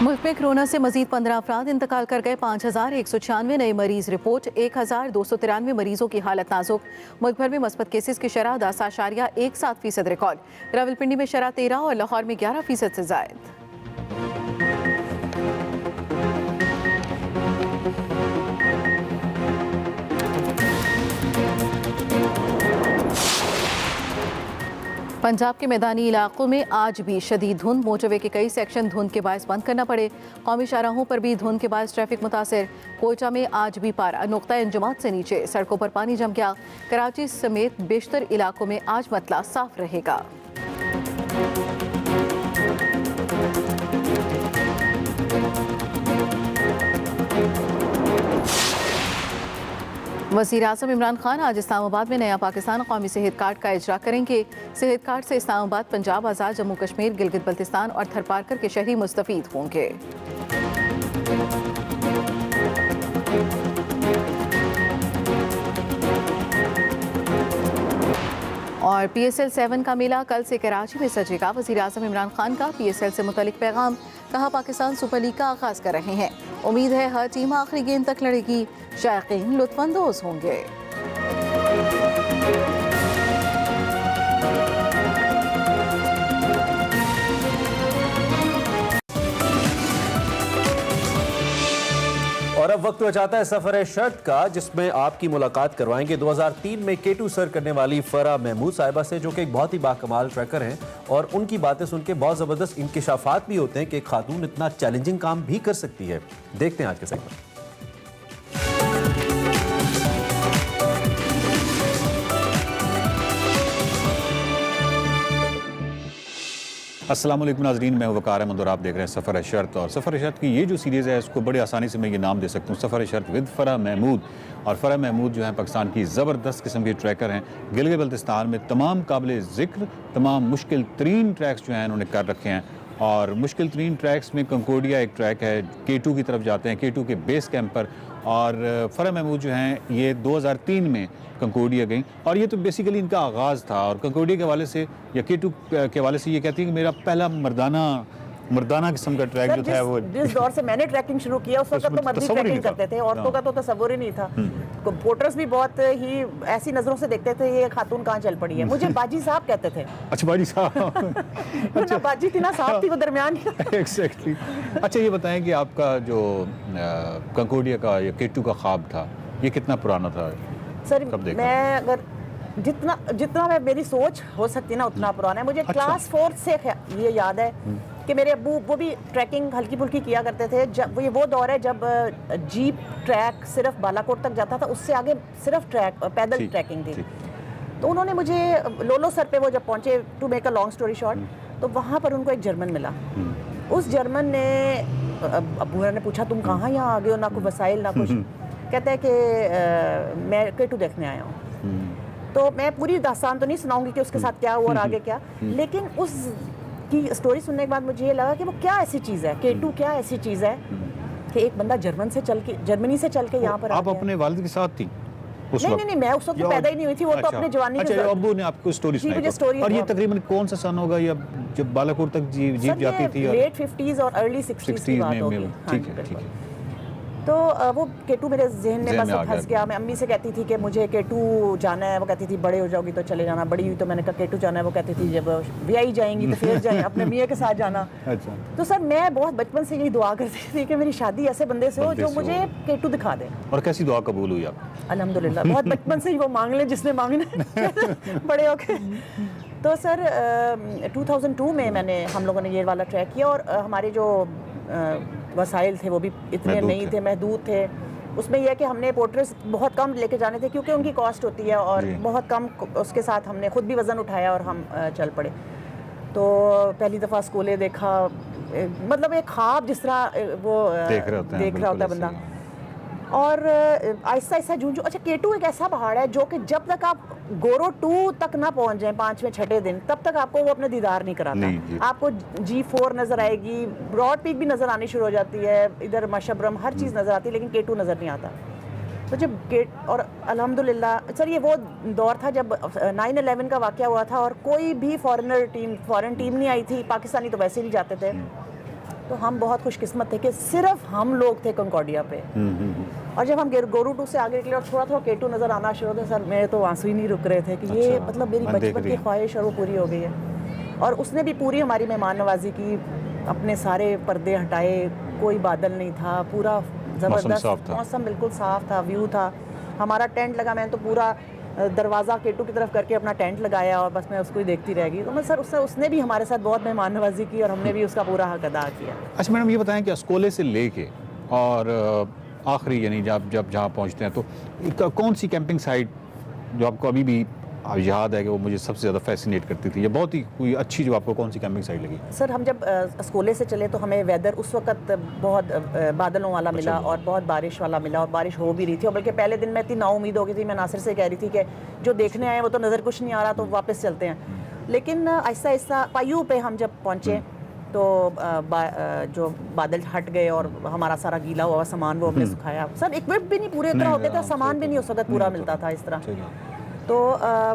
मुल्क में कोरोना से मजीद 15 अफराद इंतकाल कर गए। 5196 नए मरीज रिपोर्ट। 1293 मरीजों की हालत नाजुक। मुल्क भर में मस्बत केसेस की शरह 10.17% रिकॉर्ड। रावलपिंडी में शरह 13 और लाहौर में 11% से जायद। पंजाब के मैदानी इलाकों में आज भी शदीद धुंध। मोटरवे के कई सेक्शन धुंध के बायस बंद करना पड़े। कौमी शाहराहों पर भी धुंध के बायस ट्रैफिक मुतासिर। कोयटा में आज भी पारा नुक्ता इंजमात से नीचे। सड़कों पर पानी जम गया। कराची समेत बेशतर इलाकों में आज मतला साफ रहेगा। वज़ीर-ए-आज़म इमरान खान आज इस्लामाबाद में नया पाकिस्तान कौमी सेहत कार्ड का इजरा करेंगे। सेहत कार्ड से इस्लामाबाद, पंजाब, आज़ाद जम्मू कश्मीर, गिलगित बल्तिस्तान और थरपारकर के शहरी मुस्तफ़ीद होंगे। और PSL 7 का मेला कल से कराची में सजेगा। वज़ीर-ए-आज़म इमरान खान का PSL से मुतल्लिक पैगाम। कहा, पाकिस्तान सुपर लीग का आगाज़ कर रहे हैं। उम्मीद है हर टीम आखिरी गेंद तक लड़ेगी। शायकीन लुत्फ़अंदोज़ होंगे। और अब वक्त हो जाता है सफर शर्त का, जिसमें आपकी मुलाकात करवाएंगे 2003 में K2 सर करने वाली फरा महमूद साहिबा से, जो कि एक बहुत ही बाकमाल ट्रैकर हैं। और उनकी बातें सुन के बहुत ज़बरदस्त इंकिशाफात भी होते हैं कि खातून इतना चैलेंजिंग काम भी कर सकती है। देखते हैं आज के सेगमेंट। अस्सलाम वालेकुम नाज़रीन, मैं वकार अहमद और आप देख रहे हैं सफ़र शर्त। और सफ़र शर्त की ये जो सीरीज़ है, इसको बड़ी आसानी से मैं ये नाम दे सकता हूँ, सफ़र शर्त विद फ़रा महमूद। और फ़रा महमूद जो है पाकिस्तान की ज़बरदस्त किस्म के ट्रैकर हैं। गिलगित बल्तिस्तान में तमाम काबिल ज़िक्र, तमाम मुश्किल तरीन ट्रैक्स जो हैं उन्होंने कर रखे हैं। और मुश्किल तरीन ट्रैक्स में कंकोडिया एक ट्रैक है, K2 की तरफ जाते हैं, K2 के बेस कैंप पर। और फ़रा महमूद जो हैं ये 2003 में कंकोडिया गई, और ये तो बेसिकली इनका आगाज़ था। और कंकोडिया के हवाले से या K2 के हवाले से ये कहती है कि मेरा पहला मर्दाना किस्म का ट्रैक जो था वो जिस दौर से मैंने ट्रैकिंग शुरू किया उस वक्त तो मर्दी ट्रैकिंग करते थे, औरतों का तो तसव्वुर ही नहीं था। पोर्टर्स भी बहुत ही ऐसी नजरों से देखते थे, ये खातून कहाँ चल पड़ी है। मुझे बाजी साहब कहते थे। अच्छा, बाजी साहब। अच्छा, बाजी थी ना, साहब थी वो दरमियान। एग्जैक्टली। अच्छा, ये बताएं कि आपका जो कंकोडिया का या K2 का ख्वाब था, ये कितना पुराना था? सर, मैं अगर जितना मैं मेरी सोच हो सकती ना उतना पुराना है। मुझे क्लास 4 से ये याद है कि मेरे अब्बू वो भी ट्रैकिंग हल्की फुल्की किया करते थे। जब ये वो दौर है जब जीप ट्रैक सिर्फ बालाकोट तक जाता था, उससे आगे सिर्फ पैदल ट्रैकिंग थी। तो उन्होंने मुझे लोलो सर पे वो जब पहुंचे, to make a long story short, तो वहाँ पर उनको एक जर्मन मिला। उस जर्मन ने अब्बू ने पूछा, तुम कहाँ यहाँ आ गए हो, ना कोई वसाइल ना कुछ। कहता है कि मैं K2 देखने आया हूँ। तो मैं पूरी दास्तान तो नहीं सुनाऊंगी कि उसके साथ क्या हुआ और आगे क्या, लेकिन उस की स्टोरी सुनने के बाद मुझे ये लगा कि वो क्या ऐसी चीज़ है, K2 क्या ऐसी चीज़ है कि एक बंदा जर्मनी से चल के यहाँ पर आप अपने वालिद के साथ थी उस वक्त? नहीं, मैं उस वक्त पैदा ही नहीं हुई थी, वो तो अपने जवानी के। अच्छा, अब्बू ने आपको स्टोरी सुनाई। और ये तकरीबन कौन सा सन होगा, या जब बालाकोट तक जीप जाती थी? लेट 50s और अर्ली 60s की बात होगी। ठीक है। तो वो K2 मेरे जहन में बस फंस गया। मैं अम्मी से कहती थी कि मुझे K2 जाना है, वो कहती थी बड़े हो जाओगी तो चले जाना। बड़ी हुई तो मैंने कहा K2 जाना है, वो कहती थी जब ब्याही जाएंगी तो फिर जाएं, अपने मियाँ के साथ जाना। अच्छा। तो सर, मैं बहुत बचपन से यही दुआ करती थी कि मेरी शादी ऐसे बंदे से हो जो मुझे K2 दिखा दे। और कैसी दुआ कबूल हुई आप? अल्हम्दुलिल्लाह, बहुत बचपन से ही वो मांग ले जिसने मांगना बड़े होके। तो सर 2002 में हम लोगों ने ये वाला ट्रैक किया, और हमारे जो वसाइल थे वो भी इतने नहीं थे, महदूद थे। उसमें यह है कि हमने पोर्टर्स बहुत कम लेके जाने थे क्योंकि उनकी कॉस्ट होती है, और बहुत कम उसके साथ हमने खुद भी वज़न उठाया और हम चल पड़े। तो पहली दफ़ा स्कूले देखा, मतलब एक ख्वाब जिस तरह वो देख रहा होता बंदा। और आहिस्ता आहिस्ता जूझो। अच्छा, K2 एक ऐसा पहाड़ है जो कि जब तक आप गोरो 2 तक ना पहुंच जाएं 5वें 6ठे दिन, तब तक आपको वो अपने दीदार नहीं कराता। आपको G4 नज़र आएगी, ब्रॉड पीक भी नज़र आनी शुरू हो जाती है, इधर मशबरम हर चीज़ नज़र आती है, लेकिन K2 नज़र नहीं आता। तो जब और अल्हम्दुलिल्लाह सर, ये वो दौर था जब 9/11 का वाक़या हुआ था और कोई भी फॉरेन टीम नहीं आई थी। पाकिस्तानी तो वैसे नहीं जाते थे। तो हम बहुत खुशकिस्मत थे कि सिर्फ हम लोग थे कंकॉर्डिया पे। और जब हम गोरू 2 से आगे निकले और थोड़ा थोड़ा K2 नज़र आना शुरू होता, सर मेरे तो आंसू ही नहीं रुक रहे थे कि ये अच्छा, मतलब मेरी मैं देख बचपन रही की हूँ। ख्वाहिश और वो पूरी हो गई है। और उसने भी पूरी हमारी मेहमान नवाजी की, अपने सारे पर्दे हटाए, कोई बादल नहीं था, पूरा ज़बरदस्त साफ था। मौसम, बिल्कुल साफ था, व्यू था। हमारा टेंट लगा, मैंने तो पूरा दरवाज़ा K2 की तरफ करके अपना टेंट लगाया और बस मैं उसको ही देखती रह गई। तो मैं सर उसने भी हमारे साथ बहुत मेहमान नवाजी की और हमने भी उसका पूरा हक अदा किया। अच्छा मैडम, ये बताएं कि अस्कोले से लेके और आखिरी यानी जब जब जहाँ पहुँचते हैं तो कौन सी कैंपिंग साइट जो आपको अभी भी याद है कि वो मुझे सबसे ज़्यादा फैसिनेट करती थी, या बहुत ही कोई अच्छी जो आपको कौन सी कैंपिंग साइट लगी? सर हम जब अस्कोले से चले तो हमें वेदर उस वक्त बहुत बादलों वाला मिला और बहुत बारिश वाला मिला, और बारिश हो भी रही थी। और बल्कि पहले दिन में इतनी नाउम्मीद हो गई थी, मैं नासिर से कह रही थी कि जो देखने आए वो तो नज़र कुछ नहीं आ रहा, तो वापस चलते हैं। लेकिन आहिस्ता आहिस्ता पायू पे हम जब पहुँचे तो जो बादल हट गए और हमारा सारा गीला हुआ सामान वो हमने सुखाया। सर इक्विप भी नहीं पूरे तरह होते थे, सामान भी नहीं उस वक्त पूरा मिलता था इस तरह। तो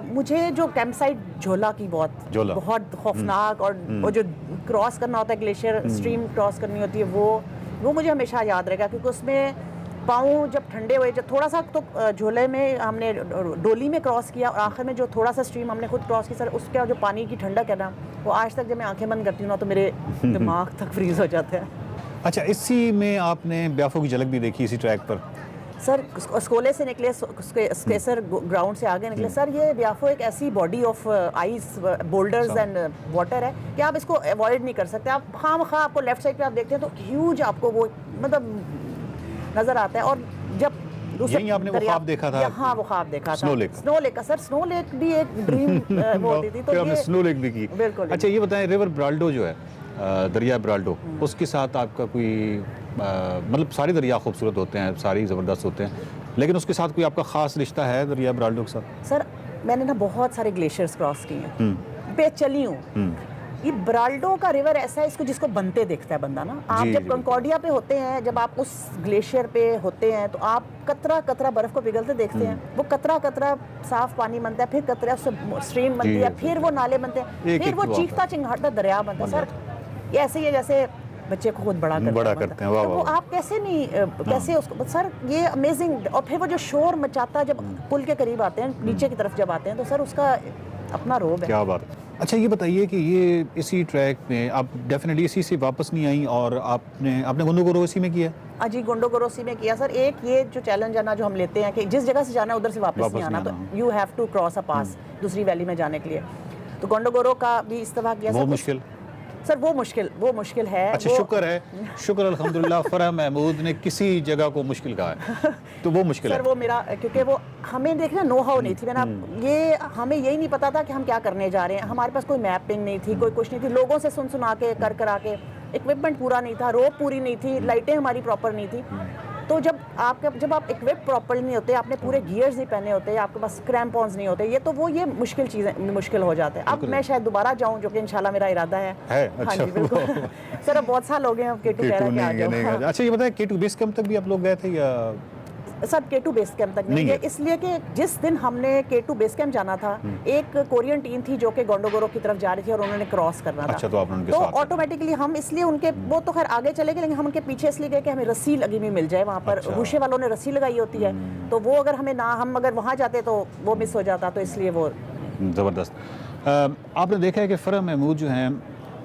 मुझे जो कैंप साइट झोला की बहुत खौफनाक, और वो जो क्रॉस करना होता है, ग्लेशियर स्ट्रीम क्रॉस करनी होती है, वो मुझे हमेशा याद रहेगा, क्योंकि उसमें पाँव जब ठंडे हुए, जब थोड़ा सा तो झोले में हमने डोली में क्रॉस किया, और आखिर में जो थोड़ा सा स्ट्रीम हमने खुद क्रॉस की, सर उसका जो पानी की ठंडक है ना, वो आज तक जब मैं आंखें बंद करती हूँ ना तो मेरे दिमाग तक फ्रीज हो जाते हैं। अच्छा, इसी में आपने ब्याफो की झलक भी देखी इसी ट्रैक पर? सर अस्कोले से निकले, स्केसर ग्राउंड से आगे निकले, सर ये ब्याफो एक ऐसी body of ice, boulders and water है कि आप इसको अवॉइड नहीं कर सकते। आप खामखा आपको लेफ्ट साइड पे आप देखते हैं तो ह्यूज आपको वो मतलब नज़र आता है। और जब यहीं आपने वो ख्वाब देखा था? हाँ, वो ख्वाब देखा था स्नो लेक का। सर स्नो लेक भी एक ड्रीम वो होती थी, तो आपने स्नो लेक भी की? बिल्कुल। अच्छा ये बताएं, रिवर ब्राल्डो जो है, दरिया ब्राल्डो, उसके साथ आपका कोई मतलब सारे दरिया खूबसूरत होते हैं, सारे ज़बरदस्त होते हैं, लेकिन उसके साथ कोई आपका ख़ास रिश्ता है दरिया ब्राल्डो के साथ? सर मैंने ना बहुत सारे ग्लेशियर्स क्रॉस किए हैं, बेचली हूँ। ये ब्राल्डो का रिवर ऐसा है, इसको जिसको बनते देखता है बंदा ना। आप जब कंकॉर्डिया पे होते हैं, जब आप उस ग्लेशियर पे होते हैं, तो आप कतरा कतरा बर्फ को पिघलते देखते हैं। वो कतरा कतरा साफ पानी बनता है, फिर कतरा उससे स्ट्रीम बनती है, फिर वो नाले बनते हैं, फिर वो चीखता चिंगारता दरिया बनता है। सर ये ऐसे ही है जैसे बच्चे को खुद बड़ा करते हैं। तो वो आप कैसे नहीं कैसे उसको, सर ये अमेजिंग। और फिर वो जो शोर मचाता जब पुल के करीब आते हैं, नीचे की तरफ जब आते हैं, तो सर उसका अपना रोब है। क्या बात। अच्छा ये बताइए कि ये इसी ट्रैक में आप डेफिनेटली इसी से वापस नहीं आई, और आपने गोंडोगोरो इसी में किया? जी, गोंडोगोरोसी में किया सर। एक ये जो चैलेंज है ना जो हम लेते हैं कि जिस जगह से जाना है उधर से वापस नहीं आना, तो you have to cross a pass दूसरी वैली में जाने के लिए। तो गोंडोगोरो का भी इस्तेमाल किया। वो मुश्किल सर वो मुश्किल है। अच्छा शुक्र अल्हम्दुलिल्लाह फरह महमूद ने किसी जगह को मुश्किल कहा है, तो वो मुश्किल सर है। वो मेरा, क्योंकि वो हमें देखना नो हाउ नहीं थी, ये हमें यही नहीं पता था कि हम क्या करने जा रहे हैं। हमारे पास कोई मैपिंग नहीं थी, कोई कुछ नहीं थी, लोगों से सुना के कर आके, इक्विपमेंट पूरा नहीं था, रोप पूरी नहीं थी, लाइटें हमारी प्रॉपर नहीं थी। तो जब आप इक्विप प्रॉपर नहीं होते, आपने पूरे गियर्स नहीं पहने होते, आपके पास क्रैम्पॉन्स नहीं होते, ये मुश्किल चीज़ें मुश्किल हो जाते हैं। अब मैं शायद दोबारा जाऊं, जो कि इंशाल्लाह मेरा इरादा है। अच्छा। हाँ जी बिल्कुल। सर अब बहुत साल हो गए हैं, अब K2 कह रहा है कि आ जाओ। अच्छा ये बताएं, K2 बेस कैंप तक भी आप लोग गए थे या? सर K2 बेस कैंप तक नहीं गए, इसलिए कि जिस दिन हमने K2 बेस कैंप जाना था, एक कोरियन टीम थी जो कि गोंडोगोरो की तरफ जा रही थी और उन्होंने क्रॉस करना था। अच्छा, तो आपने उनके साथ ऑटोमेटिकली हम इसलिए उनके, वो तो खैर आगे चले गए, लेकिन हम उनके पीछे इसलिए गए कि हमें रस्सी लगी हुई मिल जाए वहाँ पर। रूशे वालों ने रस्सी लगाई होती है, तो वो अगर हम अगर वहाँ जाते तो वो मिस हो जाता, तो इसलिए वो ज़बरदस्त। आपने देखा है कि फरह महमूद जो हैं,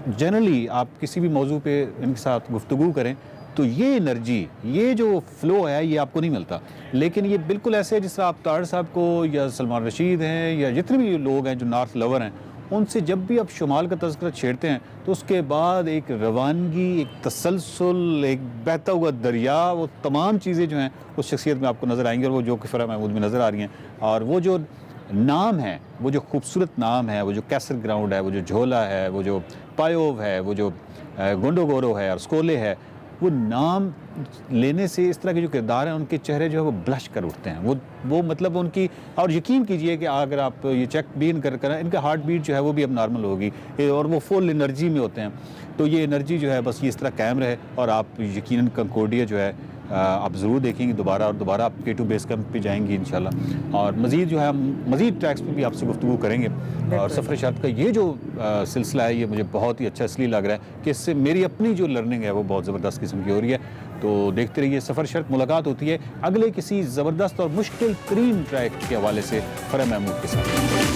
जनरली आप किसी भी मौजू पे इनके साथ गुफ्तगू करें तो ये एनर्जी, ये जो फ़्लो है, ये आपको नहीं मिलता। लेकिन ये बिल्कुल ऐसे है जिस तरह आप तार साहब को या सलमान रशीद हैं या जितने भी लोग हैं जो नॉर्थ लवर हैं, उनसे जब भी आप शुमाल का तज़किरा छेड़ते हैं तो उसके बाद एक रवानगी, एक तसलसल, एक बहता हुआ दरिया, वो तमाम चीज़ें जो हैं उस शख्सियत में आपको नज़र आएंगी, और वो जो कि फरह महमूद में नज़र आ रही हैं। और वो जो नाम है, वो जो खूबसूरत नाम है, वो जो कैसर ग्राउंड है, वो जो झोला है, वो जो पायोव है, वो जो गोंडोगोरो है और स्कोले है, वो नाम लेने से इस तरह के जो किरदार हैं उनके चेहरे जो है वो ब्लश कर उठते हैं, वो मतलब उनकी, और यकीन कीजिए कि अगर आप ये चेक भी करें इनका हार्ट बीट जो है वो भी अब नॉर्मल होगी और वो फुल एनर्जी में होते हैं। तो ये एनर्जी जो है बस ये इस तरह कायम रहे और आप यकीनन कंकोर्डिया जो है आप ज़रूर देखेंगे दोबारा, और दोबारा आप K2 बेस कैंप पे जाएंगी इंशाल्लाह। और मज़ीद जो है हम मज़ीद ट्रैक्स पे भी आपसे गुफ्तगू करेंगे। और सफ़र शर्त का ये जो सिलसिला है ये मुझे बहुत ही अच्छा इसलिए लग रहा है कि इससे मेरी अपनी जो लर्निंग है वो बहुत ज़बरदस्त किस्म की हो रही है। तो देखते रहिए सफ़र शर्त। मुलाकात होती है अगले किसी ज़बरदस्त और मुश्किल तरीन ट्रैक के हवाले से फरह महमूद के साथ।